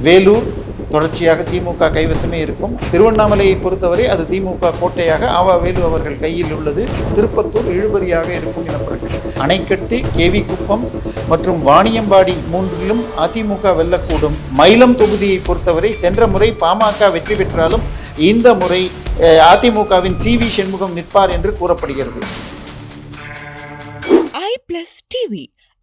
வேலூர் தொடர்ச்சியாக திமுக கைவசமே இருக்கும். திருவண்ணாமலையை பொறுத்தவரை அது திமுக கோட்டையாக வேலு அவர்கள் கையில் உள்ளது. திருப்பத்தூர் இழுபறியாக இருக்கும் எனப்படுகிறது. அணைக்கட்டு, கேவி குப்பம் மற்றும் வாணியம்பாடி மூன்றிலும் அதிமுக வெல்லக்கூடும். மயிலம் தொகுதியை பொறுத்தவரை சென்ற முறை பாமக வெற்றி பெற்றாலும் இந்த முறை அதிமுகவின் CV சண்முகம் நிற்பார் என்று கூறப்படுகிறது. iPlus TV,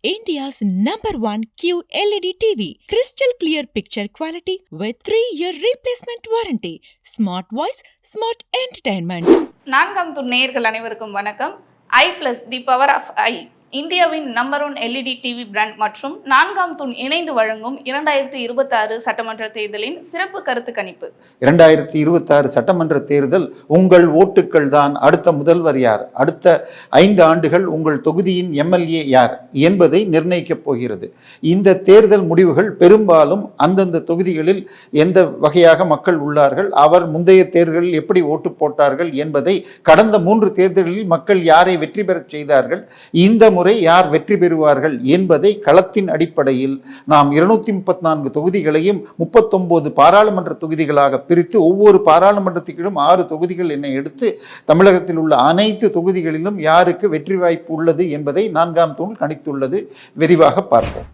India's #1 QLED TV. Crystal clear picture quality with 3-year replacement warranty. Smart voice, smart entertainment. நான்காம் துண் நேயர்கள் அனைவருக்கும் வணக்கம். iPlus தி பவர் ஆஃப் ஐ, இந்தியாவின் #1 LED டிவி பிராண்ட் மற்றும் நான்காம் தூண் இணைந்து வழங்கும் 2026 சட்டமன்ற தேர்தலின் சிறப்பு கருத்து கணிப்பு. 2026 சட்டமன்ற தேர்தல் உங்கள் ஓட்டுக்கள் தான் அடுத்த முதல்வர் யார், அடுத்த 5 ஆண்டுகள் உங்கள் தொகுதியின் MLA யார் என்பதை நிர்ணயிக்கப் போகிறது. இந்த தேர்தல் முடிவுகள் பெரும்பாலும் அந்தந்த தொகுதிகளில் எந்த வகையாக மக்கள் உள்ளார்கள், அவர் முந்தைய தேர்தலில் எப்படி ஓட்டு போட்டார்கள் என்பதை, கடந்த 3 தேர்தல்களில் மக்கள் யாரை வெற்றி பெறச் செய்தார்கள், இந்த முறை யார் வெற்றி பெறுவார்கள் என்பதை களத்தின் அடிப்படையில் நாம் 234 தொகுதிகளையும் 39 பாராளுமன்ற தொகுதிகளாக பிரித்து ஒவ்வொரு பாராளுமன்றத்திலும் 6 தொகுதிகள் என எடுத்து தமிழகத்தில் உள்ள அனைத்து தொகுதிகளிலும் யாருக்கு வெற்றி வாய்ப்பு உள்ளது என்பதை நான்காம் தூண் கணித்துள்ளது. விரிவாக பார்ப்போம்.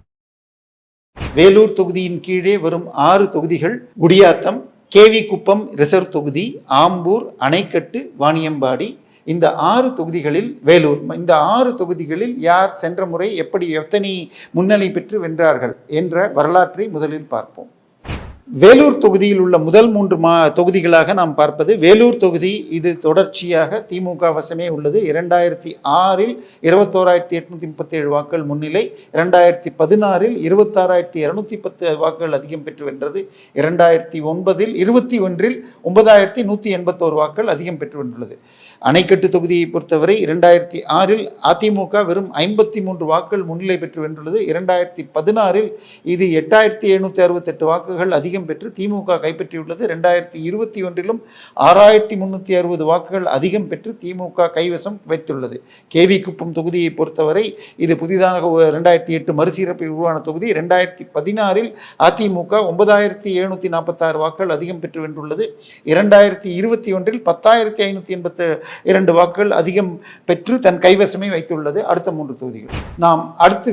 வேலூர் தொகுதியின் கீழே வரும் 6 தொகுதிகள் குடியாத்தம், கேவி குப்பம் ரிசர்வ் தொகுதி, ஆம்பூர், அணைக்கட்டு, வாணியம்பாடி. இந்த 6 தொகுதிகளில் வேலூர், இந்த 6 தொகுதிகளில் யார் சென்ற முறை எத்தனை முன்னணி பெற்று வென்றார்கள் என்ற வரலாற்றை முதலில் பார்ப்போம். வேலூர் தொகுதியில் உள்ள முதல் 3 தொகுதிகளாக நாம் பார்ப்பது வேலூர் தொகுதி. இது தொடர்ச்சியாக திமுக வசமே உள்ளது. 2006இல் 21,837 வாக்குகள் முன்னிலை, 2016இல் 26,210 வாக்குகள் அதிகம் பெற்று வென்றது, 2009இல் 9,181 வாக்குகள் அதிகம் பெற்று வென்றுள்ளது. அணைக்கட்டு தொகுதியை பொறுத்தவரை 2006இல் அதிமுக வெறும் 53 வாக்குகள் முன்னிலை பெற்று வென்றுள்ளது. 2016இல் இது 8,768 வாக்குகள் அதிகம் பெற்று திமுக கைப்பற்றியுள்ளது. 2021இலும் 6,360 வாக்குகள் அதிகம் பெற்று திமுக கைவசம் வைத்துள்ளது. கேவி குப்பம் தொகுதியை பொறுத்தவரை இது புதிதாக 2008 மறுசீரமைப்பில் உருவான தொகுதி. 2016இல் அதிமுக 9,746 வாக்குகள் அதிகம் பெற்று வென்றுள்ளது. 2021இல் 10,582 வாக்குகள் அதிகம் பெற்று தன் கைவசமே வைத்துள்ளது. அடுத்த 3 தொகுதிகள் நாம்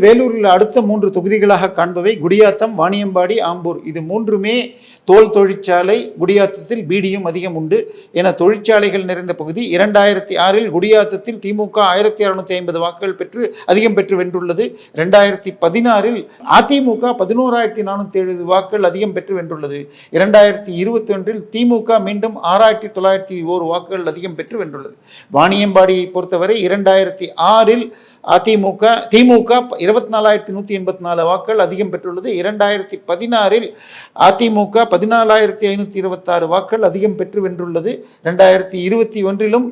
வேலூரில் அடுத்த 3 தொகுதிகளாக காண்பவை குடியாத்தம், வாணியம்பாடி, ஆம்பூர். இது மூன்றுமே தோல் தொழிற்சாலை. குடியாத்தத்தில் பீடியும் அதிகம் உண்டு என தொழிற்சாலைகள் நிறைந்த பகுதி. 2006இல் குடியாத்தத்தில் திமுக 1,650 வாக்குகள் பெற்று அதிகம் பெற்று வென்றுள்ளது. 2016இல் அதிமுக 11,470 வாக்குகள் அதிகம் பெற்று வென்றுள்ளது. 2021இல் திமுக மீண்டும் 6,901 வாக்குகள் அதிகம் பெற்று வென்றுள்ளது. வாணியம்பாடியை பொறுத்தவரை 2006இல் திமுக 24,184 வாக்குகள் அதிகம் பெற்றுள்ளது. 2016இல் அதிமுக 14,526 வாக்குகள் அதிகம் பெற்று வென்றுள்ளது. 2021இலும்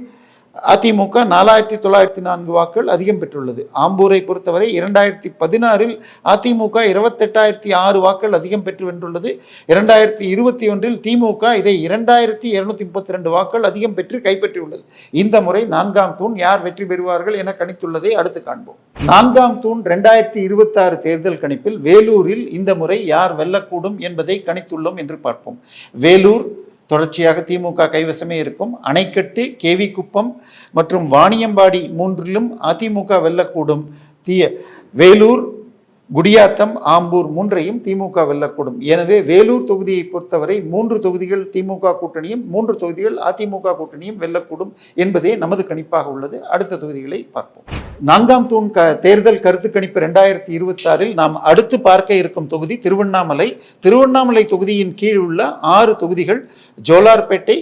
அதிமுக 4,904 வாக்குகள் அதிகம் பெற்றுள்ளது. ஆம்பூரை பொறுத்தவரை 2016இல் அதிமுக 28,006 வாக்குகள் அதிகம் பெற்று வென்றுள்ளது. 2021இல் திமுக இதை 2,232 வாக்குகள் அதிகம் பெற்று கைப்பற்றியுள்ளது. இந்த முறை நான்காம் தூண் யார் வெற்றி பெறுவார்கள் என கணித்துள்ளதை அடுத்து காண்போம். நான்காம் தூண் 2026 தேர்தல் கணிப்பில் வேலூரில் இந்த முறை யார் வெல்லக்கூடும் என்பதை கணித்துள்ளோம் என்று பார்ப்போம். வேலூர் தொடர்ச்சியாக திமுக கைவசமே இருக்கும். அணைக்கட்டு, கேவி குப்பம் மற்றும் வாணியம்பாடி மூன்றிலும் அதிமுக வெல்லக்கூடும். வேலூர், குடியாத்தம், ஆம்பூர் மூன்றையும் திமுக வெல்லக்கூடும். எனவே வேலூர் தொகுதியை பொறுத்தவரை 3 தொகுதிகள் திமுக கூட்டணியும் 3 தொகுதிகள் அதிமுக கூட்டணியும் வெல்லக்கூடும் என்பதே நமது கணிப்பாக உள்ளது. அடுத்த தொகுதிகளை பார்ப்போம். நான்காம் தூண் தேர்தல் கருத்து கணிப்பு 2026இல் நாம் அடுத்து பார்க்க இருக்கும் தொகுதி திருவண்ணாமலை. திருவண்ணாமலை தொகுதியின் கீழ் உள்ள 6 தொகுதிகள் ஜோலார்பேட்டை,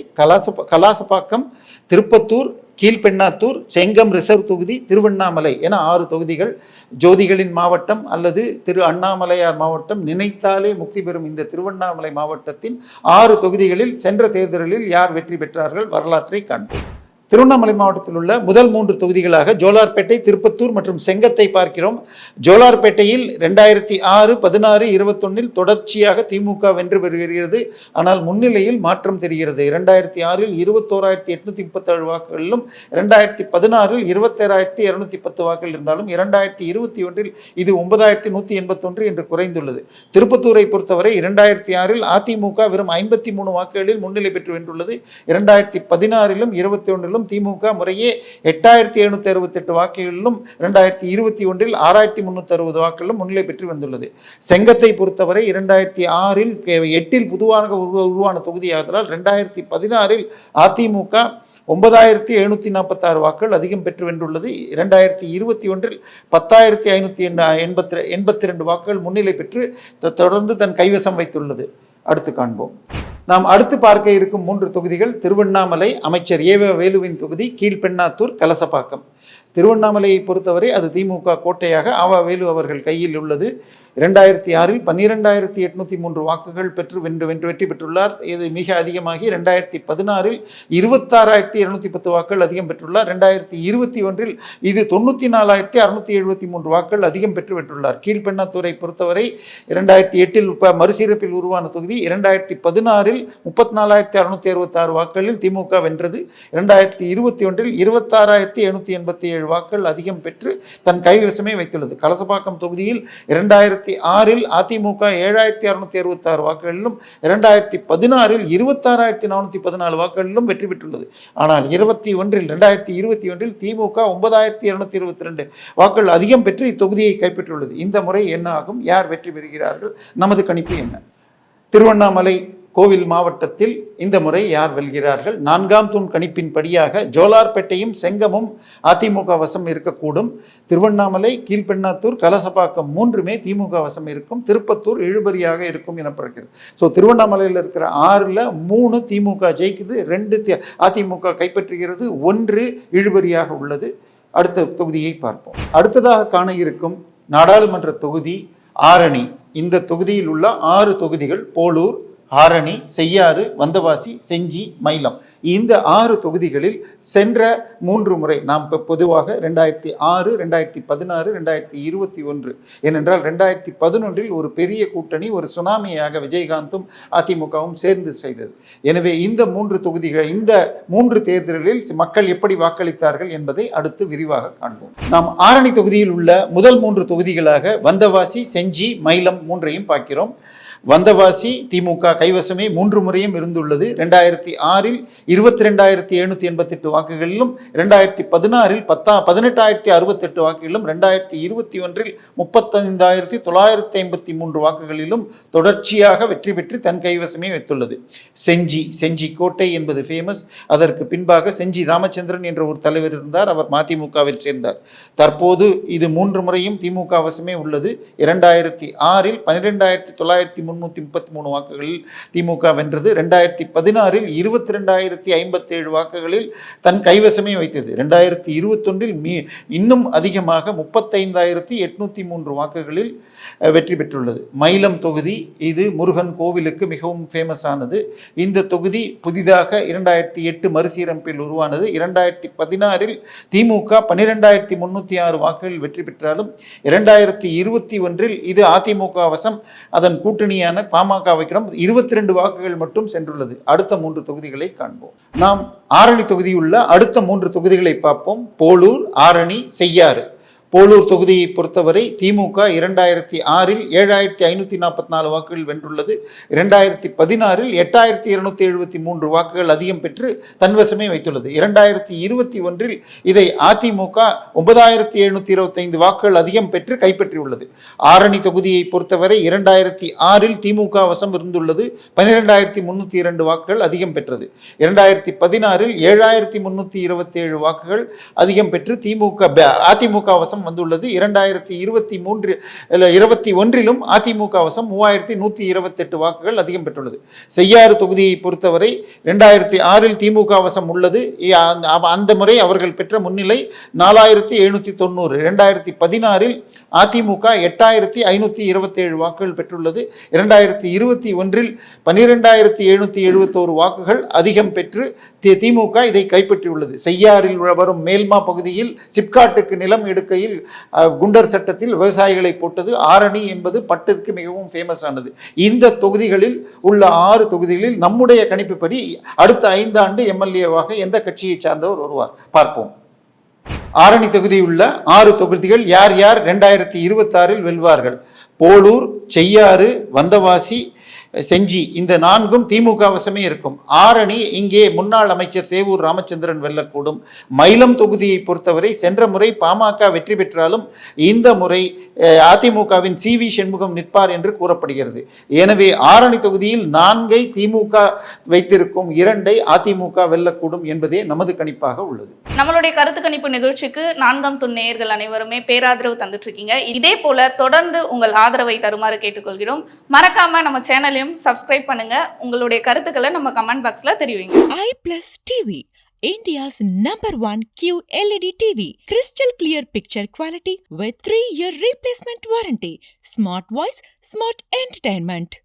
கலாசப்பாக்கம், திருப்பத்தூர், கீழ்பெண்ணாத்தூர், செங்கம் ரிசர்வ் தொகுதி, திருவண்ணாமலை என 6 தொகுதிகள். ஜோதிகளின் மாவட்டம் அல்லது திரு அண்ணாமலையார் மாவட்டம் நினைத்தாலே முக்தி பெறும் இந்த திருவண்ணாமலை மாவட்டத்தின் 6 தொகுதிகளில் சென்ற தேர்தலில் யார் வெற்றி பெற்றார்கள் வரலாற்றை காண்போம். திருவண்ணாமலை மாவட்டத்தில் உள்ள முதல் 3 தொகுதிகளாக ஜோலார்பேட்டை, திருப்பத்தூர் மற்றும் செங்கத்தை பார்க்கிறோம். ஜோலார்பேட்டையில் 2006, 16, 21 தொடர்ச்சியாக திமுக வென்று பெறுகிறது. ஆனால் முன்னிலையில் மாற்றம் தெரிகிறது. 2006 21,837 வாக்குகளிலும் 2016 27,210 வாக்குகள் இருந்தாலும் 2021 இது 9,181 என்று குறைந்துள்ளது. திருப்பத்தூரை பொறுத்தவரை 2006 அதிமுக வெறும் 53 வாக்குகளில் முன்னிலை பெற்று வென்றுள்ளது. 2016 21 திமுக முறையே 8,768 வாக்குகளிலும் 2021 6,360 வாக்குகளிலும் முன்னிலை பெற்று வந்துள்ளது. செங்கத்தை பொறுத்தவரை 2006 8 புதுவாக உருவான தொகுதியாதலால் 2016 அதிமுக 9,746 வாக்குகள் அதிகம் பெற்று வென்றுள்ளது. 2021 10,582 வாக்குகள் முன்னிலை பெற்று தொடர்ந்து தன் கைவசம் வைத்துள்ளது. அடுத்து காண்போம். நாம் அடுத்து பார்க்க இருக்கும் 3 தொகுதிகள் திருவண்ணாமலை, அமைச்சர் ஏவ வேலுவின் தொகுதி, கீழ்பெண்ணாத்தூர், கலசப்பாக்கம். திருவண்ணாமலையை பொறுத்தவரை அது திமுக கோட்டையாக ஆவா வேலு அவர்கள் கையில் உள்ளது. 2006 12,803 வாக்குகள் பெற்று வெற்றி பெற்றுள்ளார். இது மிக அதிகமாகி 2016 26,210 வாக்குகள் அதிகம் பெற்றுள்ளார். 2021 இது 94,673 வாக்குகள் அதிகம் பெற்று வென்றுள்ளார். கீழ்பெண்ணாத்தூரை பொறுத்தவரை 2008 மறுசீரப்பில் உருவான தொகுதி. 2016 34,666 வாக்குகளில் திமுக வென்றது. 2021 26,787 வாக்குகள் அதிகம் பெற்று தன் கைவசமே வைத்துள்ளது. கலசப்பாக்கம் தொகுதியில் 2006 அதிமுக 7,666 வாக்குகளிலும் 2016 26,414 வாக்குகளிலும் வெற்றி பெற்றுள்ளது. ஆனால் 2021 திமுக 9,222 வாக்குகள் அதிகம் பெற்று இத்தொகுதியை கைப்பற்றியுள்ளது. இந்த முறை என்ன ஆகும்? யார் வெற்றி பெறுகிறார்கள்? நமது கணிப்பு என்ன? திருவண்ணாமலை கோவில் மாவட்டத்தில் இந்த முறை யார் வெல்கிறார்கள்? 4ஆம் தூண் கணிப்பின் படியாக ஜோலார்பேட்டையும் செங்கமும் அதிமுக வசம் இருக்கக்கூடும். திருவண்ணாமலை, கீழ்பெண்ணாத்தூர், கலசப்பாக்கம் 3மே திமுக வசம் இருக்கும். திருப்பத்தூர் இழுபறியாக இருக்கும் எனப்படுகிறது. ஸோ திருவண்ணாமலையில் இருக்கிற 6ல் 3 திமுக ஜெயிக்குது, 2 அதிமுக கைப்பற்றுகிறது, 1 இழுபறியாக உள்ளது. அடுத்த தொகுதியை பார்ப்போம். அடுத்ததாக காண இருக்கும் நாடாளுமன்ற தொகுதி ஆரணி. இந்த தொகுதியில் உள்ள 6 தொகுதிகள் போலூர், ஆரணி, செய்யாறு, வந்தவாசி, செஞ்சி, மயிலம். இந்த 6 தொகுதிகளில் சென்ற 3 முறை நாம் பொதுவாக 2006, 2016, 2021 ஏனென்றால் 2011 ஒரு பெரிய கூட்டணி ஒரு சுனாமியாக விஜயகாந்தும் அதிமுகவும் சேர்ந்து செய்தது. எனவே இந்த 3 தொகுதிகள், இந்த 3 தேர்தல்களில் மக்கள் எப்படி வாக்களித்தார்கள் என்பதை அடுத்து விரிவாக காண்போம். நாம் ஆரணி தொகுதியில் உள்ள முதல் 3 தொகுதிகளாக வந்தவாசி, செஞ்சி, மயிலம் 3ஐயும் பார்க்கிறோம். வந்தவாசி திமுக கைவசமே 3 முறையும் இருந்துள்ளது. 2006 22,788 வாக்குகளிலும், 2016 18,068 வாக்குகளிலும், 2021 35,953 வாக்குகளிலும் தொடர்ச்சியாக வெற்றி பெற்று தன் கைவசமே வைத்துள்ளது. செஞ்சி கோட்டை என்பது ஃபேமஸ். அதற்கு பின்பாக செஞ்சி ராமச்சந்திரன் என்ற ஒரு தலைவர் இருந்தார். அவர் மதிமுகவில் சேர்ந்தார். தற்போது இது 3 முறையும் திமுக வசமே உள்ளது. 2006 12,933 வாக்குகளில் திமுக வென்றது. 2016 22,057 வாக்குகளில் தன் கைவசமே வைத்தது. 2021 இன்னும் அதிகமாக 35,803 வாக்குகளில் வெற்றி பெற்றுள்ளது. மயிலம் தொகுதி இது முருகன் கோவிலுக்கு மிகவும் ஃபேமஸானது. இந்த தொகுதி புதிதாக 2008 மறுசீரமைப்பில் உருவானது. 2016 திமுக 12,306 வாக்குகளில் வெற்றி பெற்றாலும் 2021 இது அதிமுக வசம் அதன் கூட்டணியான பாமகவிடம் 22 வாக்குகள் மட்டும் சென்றுள்ளது. அடுத்த 3 தொகுதிகளை காண்போம். நாம் ஆரணி தொகுதியுள்ள அடுத்த 3 தொகுதிகளை பார்ப்போம். போலூர், ஆரணி, செய்யாறு. போலூர் தொகுதியை பொறுத்தவரை திமுக 2006 7,544 வாக்குகள் வென்றுள்ளது. 2016 8,273 வாக்குகள் அதிகம் பெற்று தன்வசமே வைத்துள்ளது. 2021 இதை அதிமுக 9,725 வாக்குகள் அதிகம் பெற்று கைப்பற்றியுள்ளது. ஆரணி தொகுதியை பொறுத்தவரை 2006 திமுக வசம் இருந்துள்ளது. 12,302 வாக்குகள் அதிகம் பெற்றது. 2016 7,327 வாக்குகள் அதிகம் பெற்று அதிமுக வசம் வசம் வந்துள்ளது. 2021 அதிமுக வசம் 3128 வாக்குகள் அதிகம் பெற்றுள்ளது. செய்யாறு தொகுதியை பொறுத்தவரை 2006 திமுக வசம் உள்ளது. அந்த முறை அவர்கள் பெற்ற முன்னிலை 4790. 2016 அதிமுக 8527 வாக்குகள் பெற்றுள்ளது. 2021 12771 வாக்குகள் அதிகம் பெற்று திமுக இதை கைப்பற்றியுள்ளது. செய்யாறில் வரும் மேல்மா பகுதியில் சிப்காட்டுக்கு நிலம் எடுக்கையில் குண்டர் சட்டத்தில் விவசாயிகளை போட்டது. ஆரணி என்பது பட்டிற்கு மிகவும் ஃபேமஸ் ஆனது. இந்த தொகுதிகளில் உள்ள 6 தொகுதிகளில் நம்முடைய கணிப்புப்படி அடுத்த 5 ஆண்டு எம்எல்ஏவாக எந்த கட்சியை சார்ந்தவர் வருவார் பார்ப்போம். ஆரணி தொகுதியுள்ள 6 தொகுதிகள் யார் யார் 2026 வெல்வார்கள்? போலூர், செய்யாறு, வந்தவாசி, செஞ்சி, இந்த 4ம் திமுக வசமே இருக்கும். ஆரணி இங்கே முன்னாள் அமைச்சர் சேவூர் ராமச்சந்திரன் வெல்லக்கூடும். மயிலம் தொகுதியை பொறுத்தவரை சென்ற முறை பாமக வெற்றி பெற்றாலும் இந்த முறை அதிமுகவின் CV சண்முகம் நிற்பார் என்று கூறப்படுகிறது. எனவே ஆரணி தொகுதியில் 4ஐ திமுக வைத்திருக்கும், 2ஐ அதிமுக வெல்லக்கூடும் என்பதே நமது கணிப்பாக உள்ளது. நம்மளுடைய கருத்து கணிப்பு நிகழ்ச்சிக்கு 4ஆம் துண் நேயர்கள் அனைவருமே பேராதரவு தந்துட்டு இருக்கீங்க. இதே போல தொடர்ந்து உங்கள் ஆதரவை தருமாறு கேட்டுக்கொள்கிறோம். மறக்காம நம்ம சேனலையும் சப்ஸ்கிரைப் பண்ணுங்க. உங்களுடைய கருத்துக்களை நம்ம கமெண்ட் பாக்ஸ்ல தெரிவிங்க. iPlus TV, India's #1 QLED TV. Crystal clear picture quality with 3-year replacement warranty. Smart voice, smart entertainment.